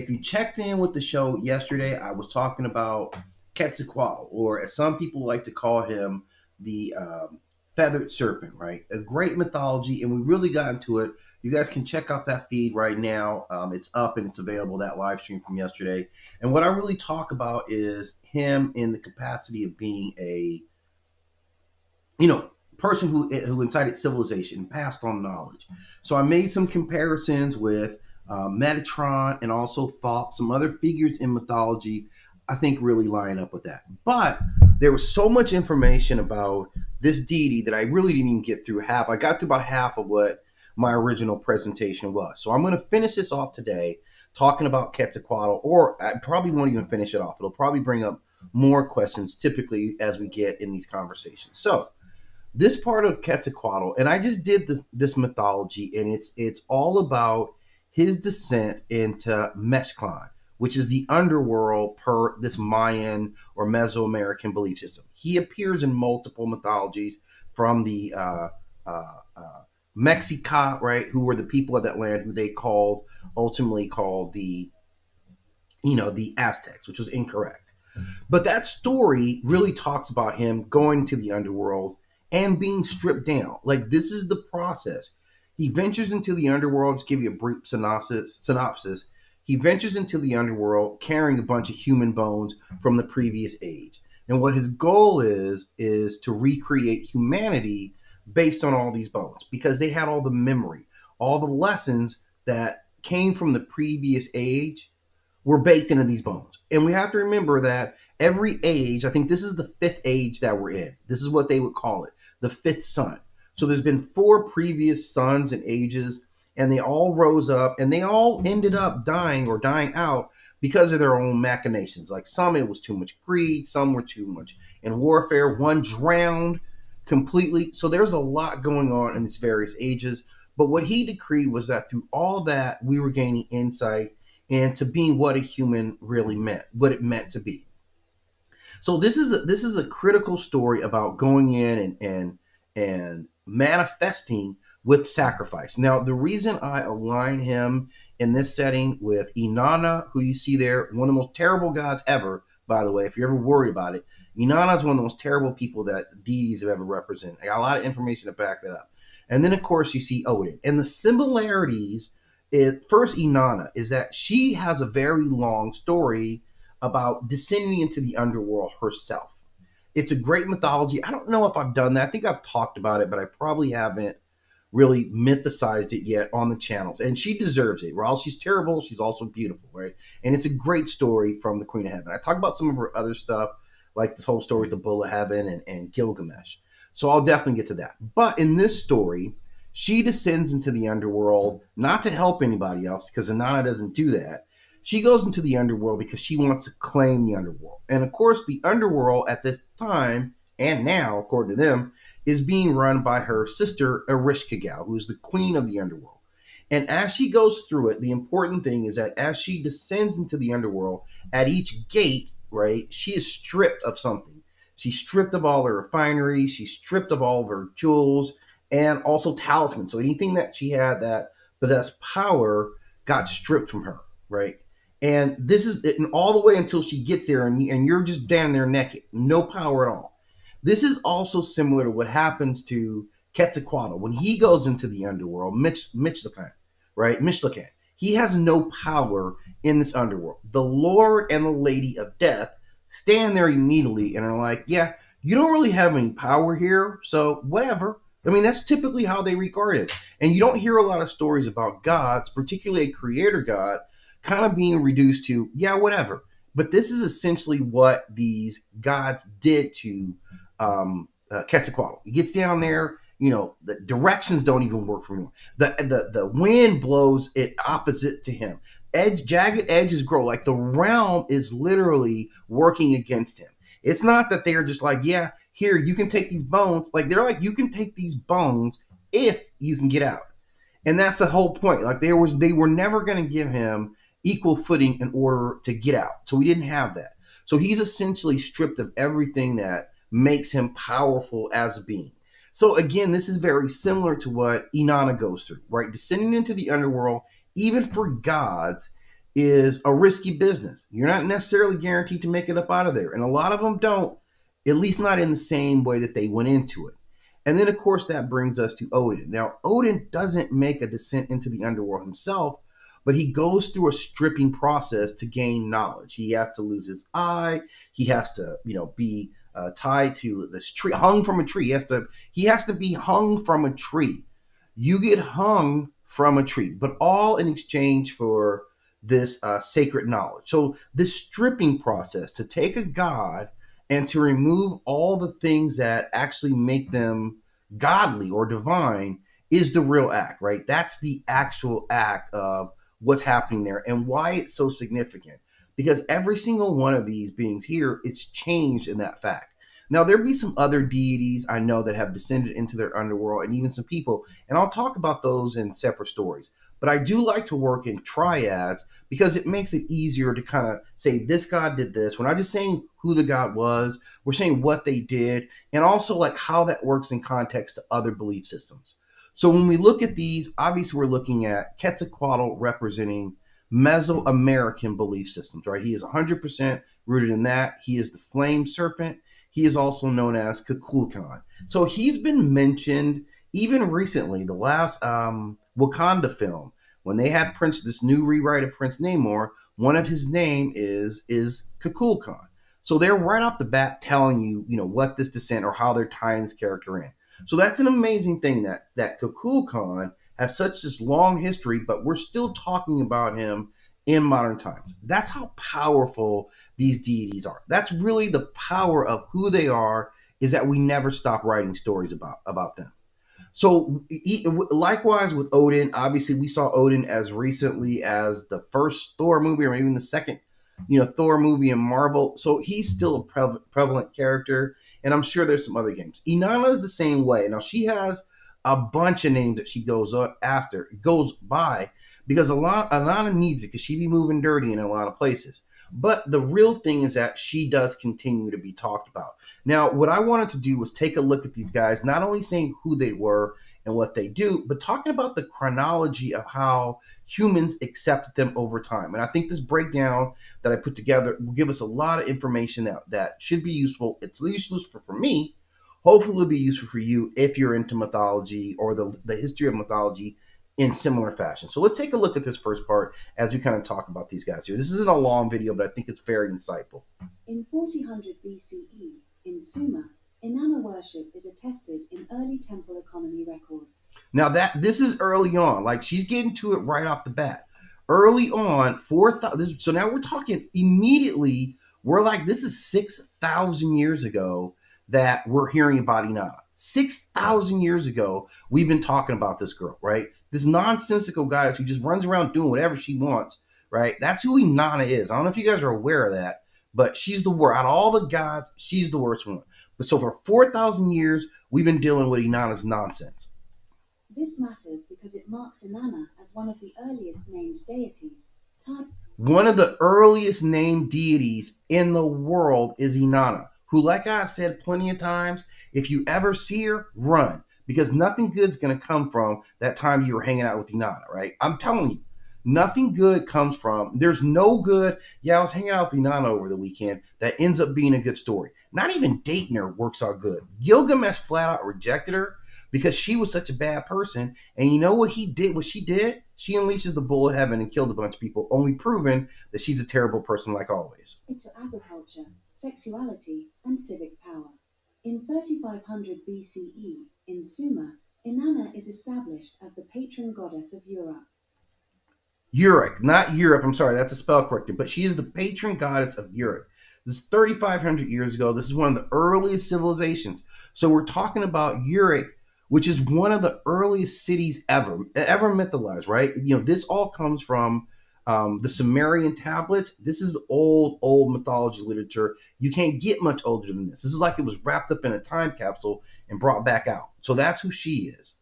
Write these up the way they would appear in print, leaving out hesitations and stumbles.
If you checked in with the show yesterday, I was talking about Quetzalcoatl, or as some people like to call him, the Feathered Serpent, right? A great mythology, and we really got into it. You guys can check out that feed right now. It's up and it's available, that live stream from yesterday. And what I really talk about is him in the capacity of being a, person who incited civilization, passed on knowledge. So I made some comparisons with Metatron and also thought some other figures in mythology I think really line up with that. But there was so much information about this deity that I really didn't even get through half. I got through about half of what my original presentation was. So I'm going to finish this off today talking about Quetzalcoatl, or I probably won't even finish it off. It'll probably bring up more questions typically as we get in these conversations. So this part of Quetzalcoatl, and I just did this mythology, and it's all about his descent into Mictlan, which is the underworld per this Mayan or Mesoamerican belief system. He appears in multiple mythologies from the Mexica, right, who were the people of that land, who they ultimately called the Aztecs, which was incorrect. But that story really talks about him going to the underworld and being stripped down. Like, this is the process. He ventures into the underworld. To give you a brief synopsis, he ventures into the underworld carrying a bunch of human bones from the previous age. And what his goal is to recreate humanity based on all these bones, because they had all the memory, all the lessons that came from the previous age were baked into these bones. And we have to remember that every age, I think this is the fifth age that we're in. This is what they would call it, the fifth sun. So there's been four previous suns and ages, and they all rose up and they all ended up dying or dying out because of their own machinations. Like, some, it was too much greed, some were too much in warfare, one drowned completely. So there's a lot going on in these various ages. But what he decreed was that through all that, we were gaining insight into being what a human really meant, what it meant to be. So this is a critical story about going in and manifesting with sacrifice. Now, the reason I align him in this setting with Inanna, who you see there, one of the most terrible gods ever, by the way, if you're ever worried about it, Inanna is one of the most terrible people that deities have ever represented. I got a lot of information to back that up. And then, of course, you see Odin. And the similarities, first, Inanna, is that she has a very long story about descending into the underworld herself. It's a great mythology. I don't know if I've done that. I think I've talked about it, but I probably haven't really mythicized it yet on the channels. And she deserves it. While she's terrible, she's also beautiful, right? And it's a great story from the Queen of Heaven. I talk about some of her other stuff, like this whole story with the Bull of Heaven and Gilgamesh. So I'll definitely get to that. But in this story, she descends into the underworld not to help anybody else, because Inanna doesn't do that. She goes into the underworld because she wants to claim the underworld. And of course, the underworld at this time, and now, according to them, is being run by her sister, Erishkigal, who is the queen of the underworld. And as she goes through it, the important thing is that as she descends into the underworld, at each gate, right, she is stripped of something. She's stripped of all her refinery. She's stripped of all of her jewels and also talismans. So anything that she had that possessed power got stripped from her, right? And this is and all the way until she gets there, and you're just down there naked, no power at all. This is also similar to what happens to Quetzalcoatl when he goes into the underworld, Mictlan, right? Mictlan. He has no power in this underworld. The Lord and the Lady of Death stand there immediately and are like, yeah, you don't really have any power here, so whatever. I mean, that's typically how they regard it. And you don't hear a lot of stories about gods, particularly a creator god, kind of being reduced to, yeah, whatever. But this is essentially what these gods did to Quetzalcoatl. He gets down there, the directions don't even work for him. The wind blows it opposite to him. Jagged edges grow. Like, the realm is literally working against him. It's not that they're just like, yeah, here, you can take these bones. Like, they're like, you can take these bones if you can get out. And that's the whole point. Like, they were never going to give him equal footing in order to get out. So we didn't have that. So he's essentially stripped of everything that makes him powerful as a being. So again, this is very similar to what Inanna goes through, right? Descending into the underworld, even for gods, is a risky business. You're not necessarily guaranteed to make it up out of there. And a lot of them don't, at least not in the same way that they went into it. And then, of course, that brings us to Odin. Now, Odin doesn't make a descent into the underworld himself, but he goes through a stripping process to gain knowledge. He has to lose his eye. He has to, be tied to this tree, hung from a tree. He has to be hung from a tree. You get hung from a tree, but all in exchange for this sacred knowledge. So this stripping process to take a god and to remove all the things that actually make them godly or divine is the real act, right? That's the actual act of what's happening there and why it's so significant. Because every single one of these beings here is changed in that fact. Now, there be some other deities I know that have descended into their underworld and even some people, and I'll talk about those in separate stories. But I do like to work in triads because it makes it easier to kind of say this god did this. We're not just saying who the god was, we're saying what they did and also like how that works in context to other belief systems. So when we look at these, obviously we're looking at Quetzalcoatl representing Mesoamerican belief systems, right? He is 100% rooted in that. He is the flame serpent. He is also known as Kukulkan. So he's been mentioned even recently, the last Wakanda film, when they had this new rewrite of Prince Namor, one of his name is Kukulkan. So they're right off the bat telling you, what this descent or how they're tying this character in. So that's an amazing thing that Kukulkan has such this long history, but we're still talking about him in modern times. That's how powerful these deities are. That's really the power of who they are, is that we never stop writing stories about them. So likewise with Odin, obviously we saw Odin as recently as the first Thor movie or even the second, Thor movie in Marvel. So he's still a prevalent character, and I'm sure there's some other games. Inanna is the same way. Now she has a bunch of names that she goes by because Inanna needs it because she be moving dirty in a lot of places. But the real thing is that she does continue to be talked about. Now, what I wanted to do was take a look at these guys, not only saying who they were and what they do, but talking about the chronology of how humans accepted them over time. And I think this breakdown that I put together will give us a lot of information that should be useful. It's useful for me. Hopefully, it'll be useful for you if you're into mythology or the history of mythology in similar fashion. So let's take a look at this first part as we kind of talk about these guys here. This isn't a long video, but I think it's very insightful. In 4000 BCE, in Sumer, Inanna worship is attested in early temple economy records. Now this is early on, like she's getting to it right off the bat. Early on, 4,000. So now we're talking immediately. We're like, this is 6,000 years ago that we're hearing about Inanna. 6,000 years ago, we've been talking about this girl, right? This nonsensical goddess who just runs around doing whatever she wants, right? That's who Inanna is. I don't know if you guys are aware of that, but she's the worst. Out of all the gods, she's the worst one. But so for 4,000 years, we've been dealing with Inanna's nonsense. This matters because it marks Inanna as one of the earliest named deities. One of the earliest named deities in the world is Inanna, who, like I've said plenty of times, if you ever see her, run. Because nothing good's going to come from that time you were hanging out with Inanna, right? I'm telling you, nothing good comes from, there's no good, yeah, I was hanging out with Inanna over the weekend, that ends up being a good story. Not even dating her works out good. Gilgamesh flat out rejected her because she was such a bad person. And you know what he did? What she did? She unleashes the bull of heaven and killed a bunch of people, only proving that she's a terrible person like always. Into agriculture, sexuality, and civic power. In 3500 BCE, in Sumer, Inanna is established as the patron goddess of Europe. Uruk, not Europe, I'm sorry, that's a spell corrector, but she is the patron goddess of Uruk. This is 3,500 years ago. This is one of the earliest civilizations. So we're talking about Uruk, which is one of the earliest cities ever mythologized, right? This all comes from the Sumerian tablets. This is old mythology literature. You can't get much older than this. This is like it was wrapped up in a time capsule and brought back out. So that's who she is.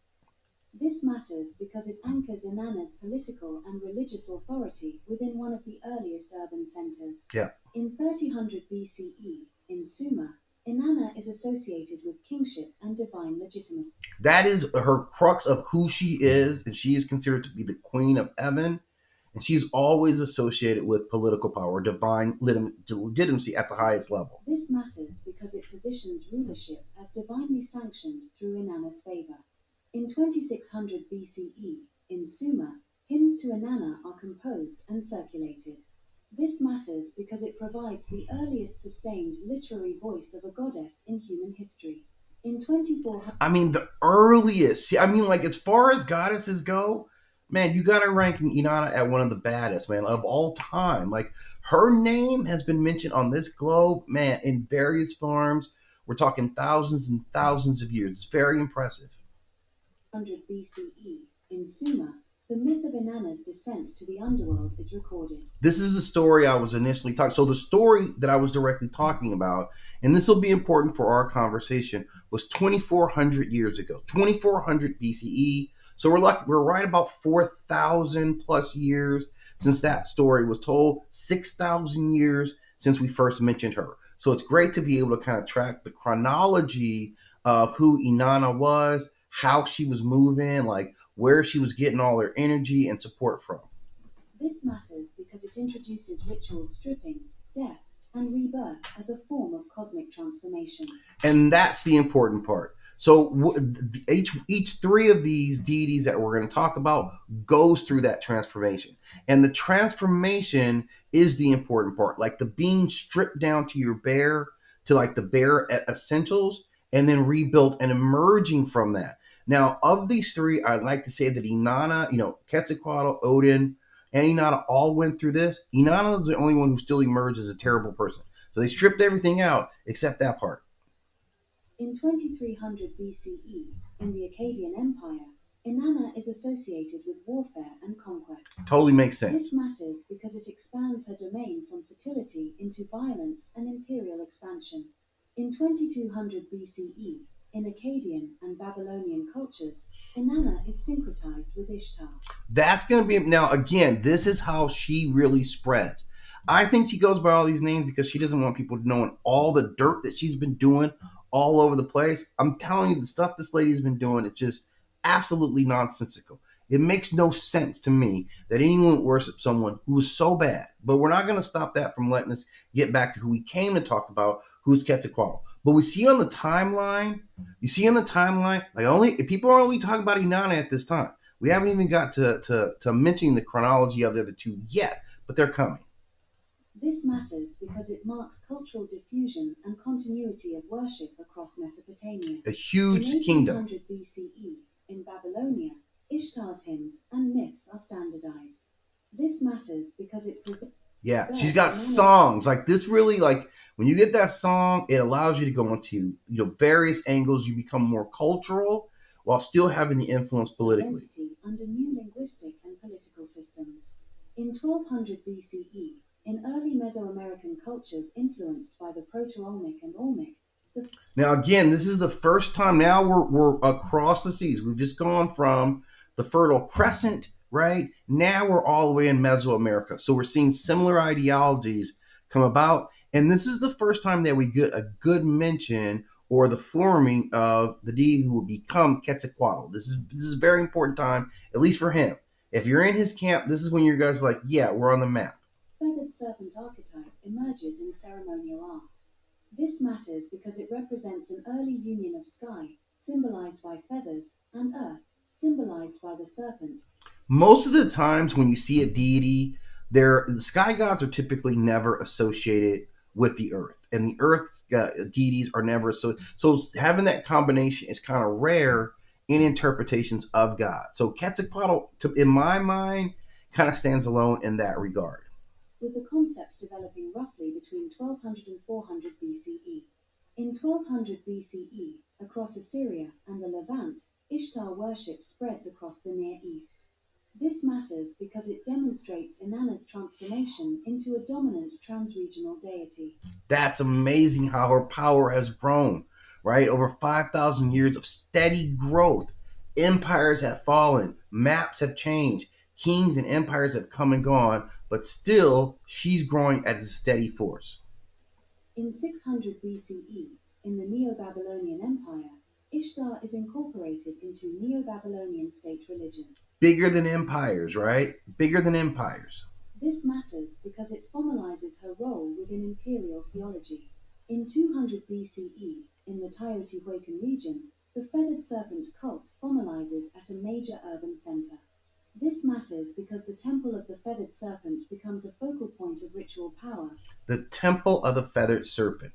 This matters because it anchors Inanna's political and religious authority within one of the earliest urban centers. Yeah. In 3000 BCE, in Sumer, Inanna is associated with kingship and divine legitimacy. That is her crux of who she is, and she is considered to be the queen of heaven. and she's always associated with political power, divine legitimacy at the highest level. This matters because it positions rulership as divinely sanctioned through Inanna's favor. In 2600 BCE, in Sumer, hymns to Inanna are composed and circulated. This matters because it provides the earliest sustained literary voice of a goddess in human history. In 2400, I mean, the earliest. I mean, like as far as goddesses go, man, you got to rank Inanna at one of the baddest, man, of all time. Like her name has been mentioned on this globe, man, in various forms. We're talking thousands and thousands of years. It's very impressive. BCE, in Sumer, the myth of Inanna's descent to the underworld is recorded. This is the story I was initially talking. So the story that I was directly talking about, and this will be important for our conversation, was 2,400 years ago, 2,400 BCE. So we're right about 4,000 plus years since that story was told, 6,000 years since we first mentioned her. So it's great to be able to kind of track the chronology of who Inanna was, how she was moving, like where she was getting all her energy and support from. This matters because it introduces ritual stripping, death, and rebirth as a form of cosmic transformation. And that's the important part. So each three of these deities that we're going to talk about goes through that transformation. And the transformation is the important part. Like the being stripped down to your bare, to like the bare essentials, and then rebuilt and emerging from that. Now, of these three, I'd like to say that Inanna, Quetzalcoatl, Odin, and Inanna all went through this. Inanna is the only one who still emerged as a terrible person. So they stripped everything out except that part. In 2300 BCE, in the Akkadian Empire, Inanna is associated with warfare and conquest. Totally makes This sense. matters because it expands her domain from fertility into violence and imperial expansion. In 2200 BCE, in Akkadian and Babylonian cultures, Inanna is syncretized with Ishtar. That's going to be now again. This is how she really spreads. I think she goes by all these names because she doesn't want people knowing all the dirt that she's been doing all over the place. I'm telling you, the stuff this lady's been doing is just absolutely nonsensical. It makes no sense to me that anyone would worship someone who is so bad. But we're not going to stop that from letting us get back to who we came to talk about, who's Quetzalcoatl. But we see on the timeline, like only people are only talking about Inanna at this time. We haven't even got to mentioning the chronology of the other two yet, but they're coming. This matters because it marks cultural diffusion and continuity of worship across Mesopotamia. A huge In kingdom. 1800 BCE, in Babylonia, Ishtar's hymns and myths are standardized. This matters because it presents. Yeah, she's got songs like this. Really, like when you get that song, it allows you to go into various angles. You become more cultural while still having the influence politically. Under new linguistic and political systems. In 1200 BCE, in early Mesoamerican cultures influenced by the Proto-Olmec and Olmec. Now, again, this is the first time. Now we're across the seas. We've just gone from the Fertile Crescent, right? Now we're all the way in Mesoamerica. So we're seeing similar ideologies come about. And this is the first time that we get a good mention or the forming of the deity who will become Quetzalcoatl. This is a very important time, at least for him. If you're in his camp, this is when you guys are like, yeah, we're on the map. Feathered Serpent archetype emerges in ceremonial art. This matters because it represents an early union of sky, symbolized by feathers, and earth, symbolized by the serpent. Most of the times when you see a deity, the sky gods are typically never associated with the earth, and the earth deities are never so having that combination is kind of rare in interpretations of God. So Quetzalcoatl, in my mind, kind of stands alone in that regard. With the concept developing roughly between 1200 and 400 BCE. In 1200 BCE, across Assyria and the Levant, Ishtar worship spreads across the Near East. This matters because it demonstrates Inanna's transformation into a dominant transregional deity. That's amazing how her power has grown, right? Over 5,000 years of steady growth. Empires have fallen, maps have changed, kings and empires have come and gone, but still, she's growing as a steady force. In 600 BCE, in the Neo-Babylonian Empire, Ishtar is incorporated into Neo-Babylonian state religion. Bigger than empires, right? Bigger than empires. This matters because it formalizes her role within imperial theology. In 200 BCE, in the Teotihuacan region, the Feathered Serpent cult formalizes at a major urban center. This matters because the Temple of the Feathered Serpent becomes a focal point of ritual power. The Temple of the Feathered Serpent.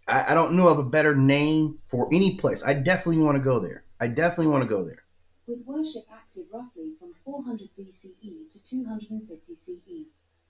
I don't know of a better name for any place. I definitely want to go there. I definitely want to go there. With worship active roughly from 400 BCE to 250 CE.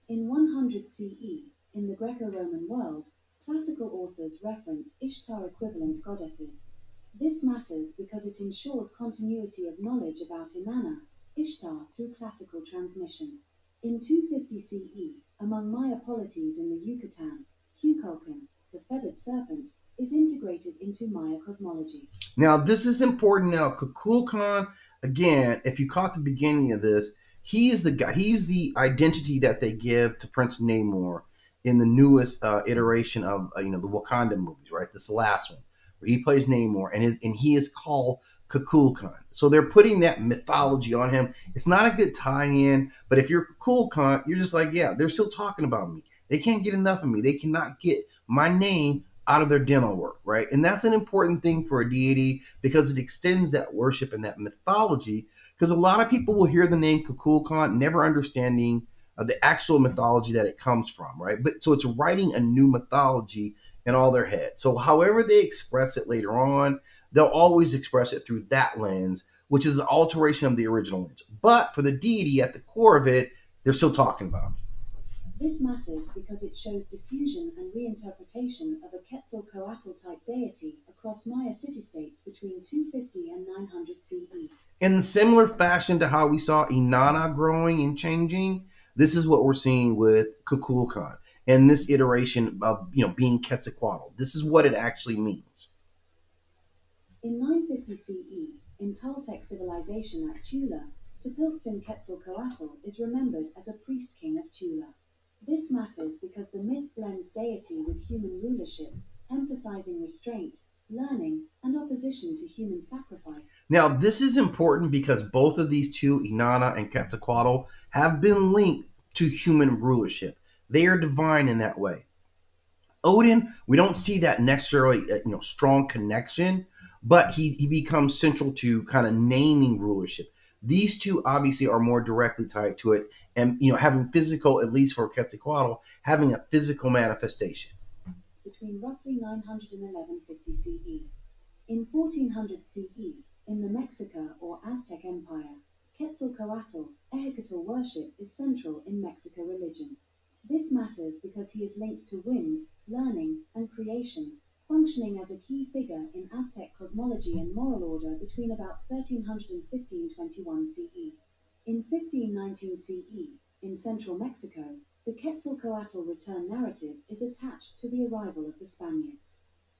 In 100 CE, in the Greco-Roman world, classical authors reference Ishtar-equivalent goddesses. This matters because it ensures continuity of knowledge about Inanna, Ishtar, through classical transmission. In 250 CE, among Maya polities in the Yucatan, Quetzalcoatl, the feathered serpent, is integrated into Maya cosmology. Now, this is important. Now, Kukulkan, again, if you caught the beginning of this, he's the guy. He's the identity that they give to Prince Namor in the newest iteration of the Wakanda movies. Right, this last one where he plays Namor, and he is called Kukulkan. So they're putting that mythology on him. It's not a good tie-in, but if you're Kukulkan, you're just like, yeah, they're still talking about me. They can't get enough of me. They cannot get my name out of their demo work, right? And that's an important thing for a deity because it extends that worship and that mythology. Because a lot of people will hear the name Kukulkan, never understanding the actual mythology that it comes from, right? But so it's writing a new mythology in all their head. So however they express it later on, they'll always express it through that lens, which is an alteration of the original lens. But for the deity at the core of it, they're still talking about it. This matters because it shows diffusion and reinterpretation of a Quetzalcoatl-type deity across Maya city-states between 250 and 900 CE. In similar fashion to how we saw Inanna growing and changing, this is what we're seeing with Kukulkan and this iteration of being Quetzalcoatl. This is what it actually means. In 950 CE, in Toltec civilization at Tula, Tepiltzin Quetzalcoatl is remembered as a priest-king of Tula. This matters because the myth blends deity with human rulership, emphasizing restraint, learning, and opposition to human sacrifice. Now, this is important because both of these two, Inanna and Quetzalcoatl, have been linked to human rulership. They are divine in that way. Odin, we don't see that necessarily strong connection, but he becomes central to kind of naming rulership. These two obviously are more directly tied to it, and having physical, at least for Quetzalcoatl, having a physical manifestation. Between roughly 900 and 1150 CE. In 1400 CE, in the Mexica or Aztec Empire, Quetzalcoatl, Ehecatl worship is central in Mexica religion. This matters because he is linked to wind, learning, and creation, functioning as a key figure in Aztec cosmology and moral order between about 1300 and 1521 CE. In 1519 CE, in central Mexico, the Quetzalcoatl return narrative is attached to the arrival of the Spaniards.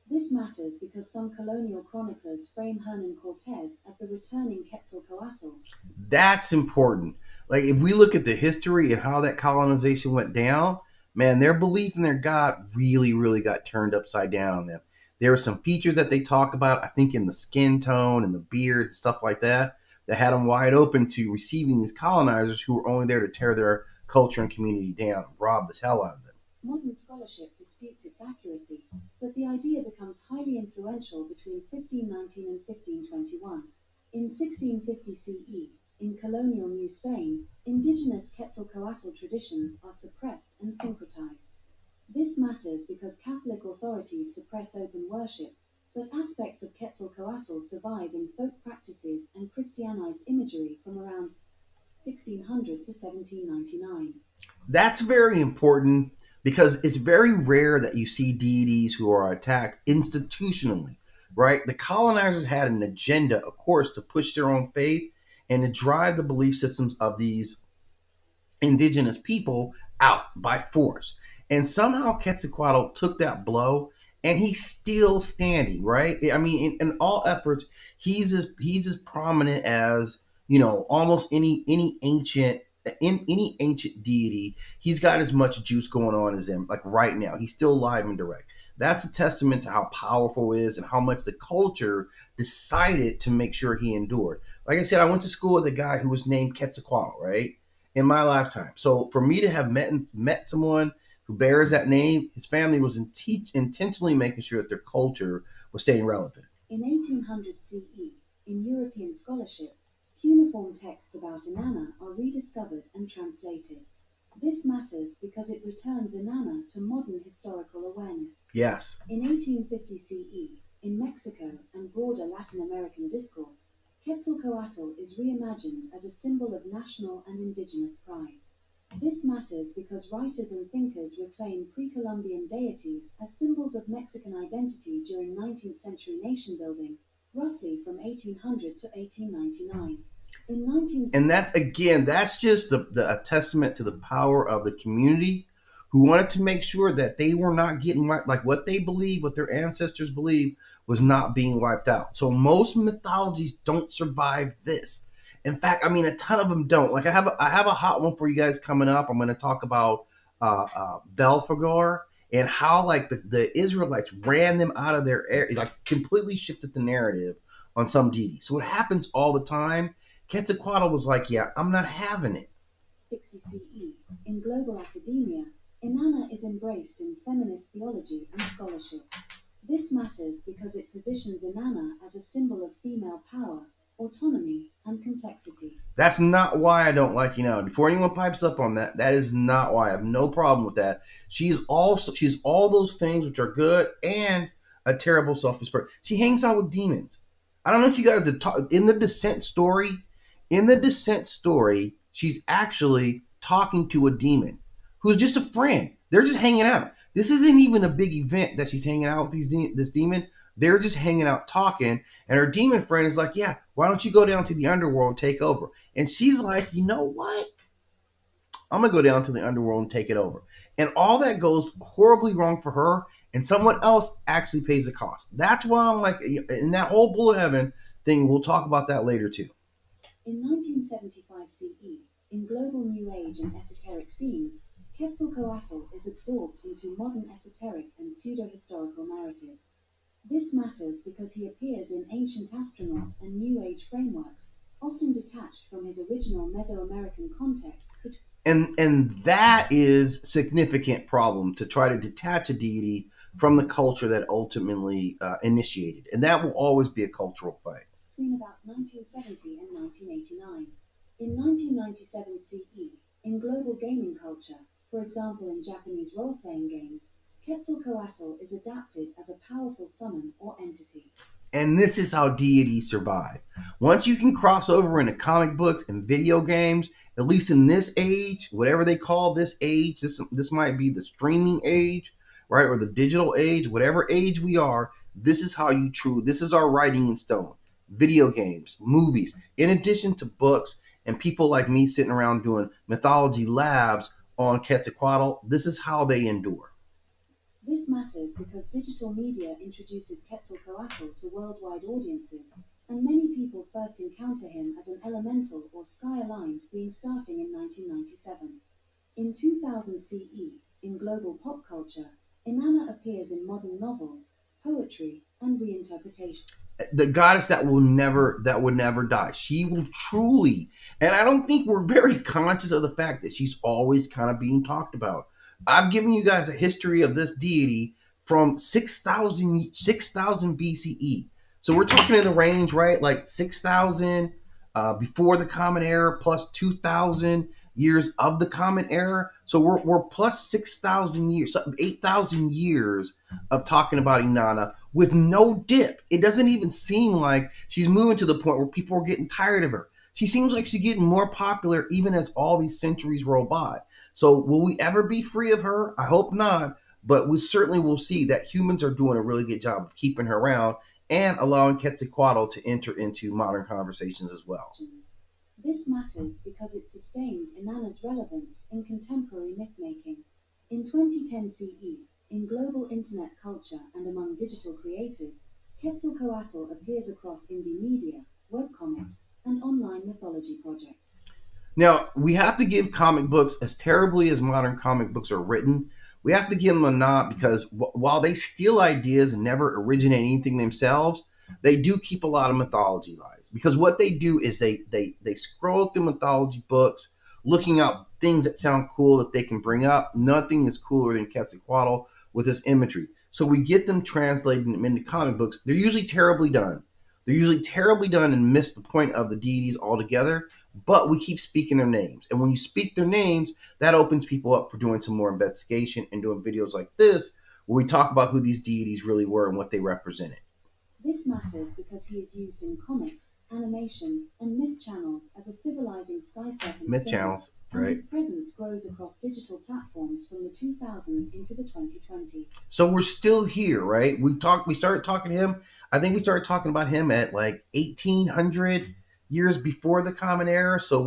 This matters because some colonial chroniclers frame Hernan Cortez as the returning Quetzalcoatl. That's important. Like if we look at the history and how that colonization went down, man, their belief in their God really, really got turned upside down on them. There are some features that they talk about, I think, in the skin tone and the beard, stuff like that, that had them wide open to receiving these colonizers who were only there to tear their culture and community down and rob the hell out of them. Modern scholarship disputes its accuracy, but the idea becomes highly influential between 1519 and 1521. In 1650 CE, in colonial New Spain, indigenous Quetzalcoatl traditions are suppressed and syncretized. This matters because Catholic authorities suppress open worship, but aspects of Quetzalcoatl survive in folk practices and Christianized imagery from around 1600 to 1799. That's very important because it's very rare that you see deities who are attacked institutionally, right? The colonizers had an agenda, of course, to push their own faith and to drive the belief systems of these indigenous people out by force. And somehow Quetzalcoatl took that blow and he's still standing, right? I mean, in all efforts, he's as prominent as, almost any ancient in any ancient deity. He's got as much juice going on as them. Like right now, he's still live and direct. That's a testament to how powerful it is and how much the culture decided to make sure he endured. Like I said, I went to school with a guy who was named Quetzalcoatl, right? In my lifetime. So for me to have met someone who bears that name, his family was intentionally making sure that their culture was staying relevant. In 1800 CE, in European scholarship, cuneiform texts about Inanna are rediscovered and translated. This matters because it returns Inanna to modern historical awareness. Yes. In 1850 CE, in Mexico and broader Latin American discourse, Quetzalcoatl is reimagined as a symbol of national and indigenous pride. This matters because writers and thinkers reclaim pre-Columbian deities as symbols of Mexican identity during 19th century nation building, roughly from 1800 to 1899. In 19... And that, again, that's just a testament to the power of the community who wanted to make sure that they were not getting wiped, like what they believe, what their ancestors believe was not being wiped out. So most mythologies don't survive this. In fact, I mean, a ton of them don't. Like I have a hot one for you guys coming up. I'm going to talk about Belphegor and how like the Israelites ran them out of their area, like completely shifted the narrative on some deity. So it happens all the time. Quetzalcoatl was like, yeah, I'm not having it. 60 CE, in global academia, Inanna is embraced in feminist theology and scholarship. This matters because it positions Inanna as a symbol of female power, autonomy, and complexity. That's not why I don't like Inanna. Before anyone pipes up on that, that is not why. I have no problem with that. She's all those things which are good and a terrible selfish person. She hangs out with demons. I don't know if you guys have talked in the Descent story. In the Descent story, she's actually talking to a demon who's just a friend. They're just hanging out. This isn't even a big event that she's hanging out with this demon. They're just hanging out talking. And her demon friend is like, yeah, why don't you go down to the underworld and take over? And she's like, you know what? I'm going to go down to the underworld and take it over. And all that goes horribly wrong for her. And someone else actually pays the cost. That's why I'm like, in that whole Bull of Heaven thing, we'll talk about that later too. In 1975 CE, in global New Age and esoteric scenes, Quetzalcoatl is absorbed into modern esoteric and pseudo-historical narratives. This matters because he appears in ancient astronaut and New Age frameworks, often detached from his original Mesoamerican context. And that is a significant problem, to try to detach a deity from the culture that ultimately initiated. And that will always be a cultural fight. Between about 1970 and 1989. In 1997 CE, in global gaming culture, for example in Japanese role-playing games, Quetzalcoatl is adapted as a powerful summon or entity. And this is how deities survive. Once you can cross over into comic books and video games, at least in this age, whatever they call this age, this might be the streaming age, right, or the digital age, whatever age we are, this is how this is our writing in stone. Video games, movies, in addition to books and people like me sitting around doing mythology labs on Quetzalcoatl, this is how they endure. This matters because digital media introduces Quetzalcoatl to worldwide audiences, and many people first encounter him as an elemental or sky-aligned being starting in 1997. In 2000 CE, in global pop culture, Inanna appears in modern novels, poetry, and reinterpretation. The goddess that would never die. She will truly, and I don't think we're very conscious of the fact that she's always kind of being talked about. I've given you guys a history of this deity from 6,000 BCE. So we're talking in the range, right? Like 6,000 before the Common Era plus 2,000 years of the Common Era. So we're plus 6,000 years, 8,000 years of talking about Inanna with no dip. It doesn't even seem like she's moving to the point where people are getting tired of her. She seems like she's getting more popular even as all these centuries roll by. So will we ever be free of her? I hope not, but we certainly will see that humans are doing a really good job of keeping her around and allowing Quetzalcoatl to enter into modern conversations as well. This matters because it sustains Inanna's relevance in contemporary mythmaking. In 2010 CE, in global internet culture and among digital creators, Quetzalcoatl appears across indie media, webcomics, and online mythology projects. Now, we have to give comic books, as terribly as modern comic books are written, We have to give them a nod because while they steal ideas and never originate anything themselves, they do keep a lot of mythology lives. Because what they do is they scroll through mythology books, looking up things that sound cool that they can bring up. Nothing is cooler than Quetzalcoatl with his imagery. So we get them translated into comic books. They're usually terribly done. They're usually terribly done and miss the point of the deities altogether. But we keep speaking their names. And when you speak their names, that opens people up for doing some more investigation and doing videos like this, where we talk about who these deities really were and what they represented. This matters because he is used in comics, animation, and myth channels as a civilizing sky serpent Myth symbol, channels, and right? his presence grows across digital platforms from the 2000s into the 2020s. So we're still here, right? We started talking to him. I think we started talking about him at like 1800 years before the Common Era. So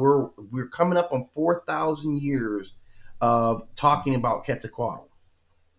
we're coming up on 4,000 years of talking about Quetzalcoatl.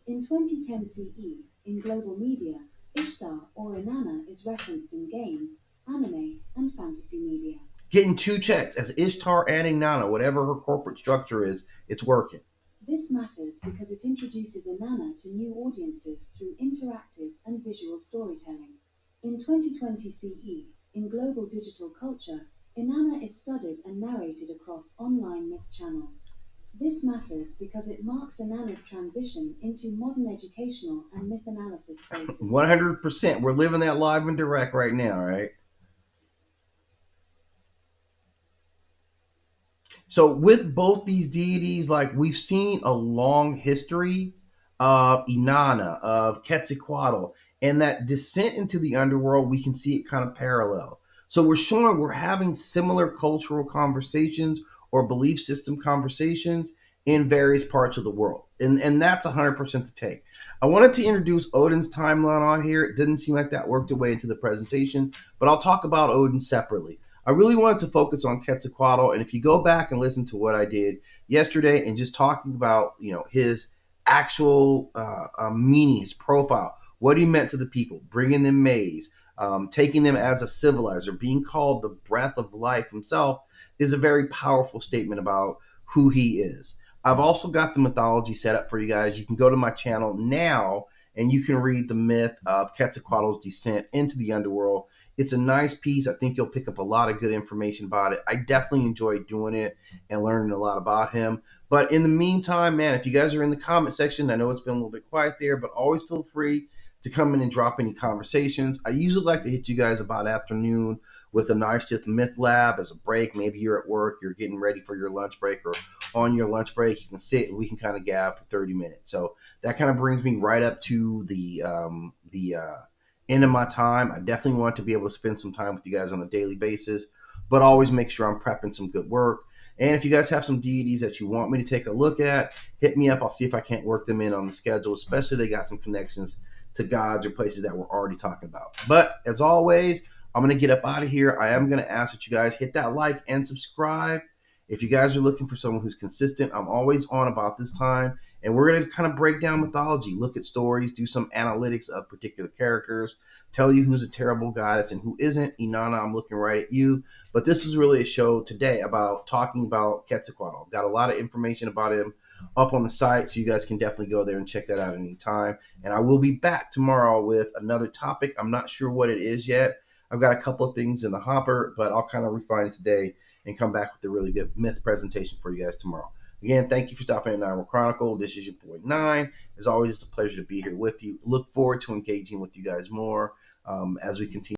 In 2010 CE, in global media, Ishtar or Inanna is referenced in games, anime, and fantasy media. Getting two checks as Ishtar and Inanna, whatever her corporate structure is, it's working. This matters because it introduces Inanna to new audiences through interactive and visual storytelling. In 2020 CE, in global digital culture, Inanna is studied and narrated across online myth channels. This matters because it marks Inanna's transition into modern educational and myth analysis spaces. 100%. We're living that live and direct right now, right? So with both these deities, like we've seen a long history of Inanna, of Quetzalcoatl, and that descent into the underworld, we can see it kind of parallel. So we're showing we're having similar cultural conversations or belief system conversations in various parts of the world. And that's 100% the take. I wanted to introduce Odin's timeline on here. It didn't seem like that worked its way into the presentation, but I'll talk about Odin separately. I really wanted to focus on Quetzalcoatl, and if you go back and listen to what I did yesterday and just talking about his actual meaning, his profile, what he meant to the people, bringing them maize, taking them as a civilizer, being called the breath of life himself, is a very powerful statement about who he is. I've also got the mythology set up for you guys. You can go to my channel now and you can read the myth of Quetzalcoatl's descent into the underworld. It's a nice piece. I think you'll pick up a lot of good information about it. I definitely enjoyed doing it and learning a lot about him. But in the meantime, man, if you guys are in the comment section, I know it's been a little bit quiet there, but always feel free to come in and drop any conversations. I usually like to hit you guys about afternoon with a nice just myth lab as a break. Maybe you're at work, you're getting ready for your lunch break, or on your lunch break, you can sit and we can kind of gab for 30 minutes. So that kind of brings me right up to the end of my time. I definitely want to be able to spend some time with you guys on a daily basis, but always make sure I'm prepping some good work. And if you guys have some deities that you want me to take a look at, hit me up. I'll see if I can't work them in on the schedule, especially if they got some connections to gods or places that we're already talking about. But as always, I'm going to get up out of here. I am going to ask that you guys hit that like and subscribe. If you guys are looking for someone who's consistent, I'm always on about this time. And we're going to kind of break down mythology, look at stories, do some analytics of particular characters, tell you who's a terrible goddess and who isn't. Inanna, I'm looking right at you. But this is really a show today about talking about Quetzalcoatl. I've got a lot of information about him up on the site, so you guys can definitely go there and check that out at any time. And I will be back tomorrow with another topic. I'm not sure what it is yet. I've got a couple of things in the hopper, but I'll kind of refine it today and come back with a really good myth presentation for you guys tomorrow. Again, thank you for stopping at 9 Chronicle. This is your boy 9. As always, it's a pleasure to be here with you. Look forward to engaging with you guys more as we continue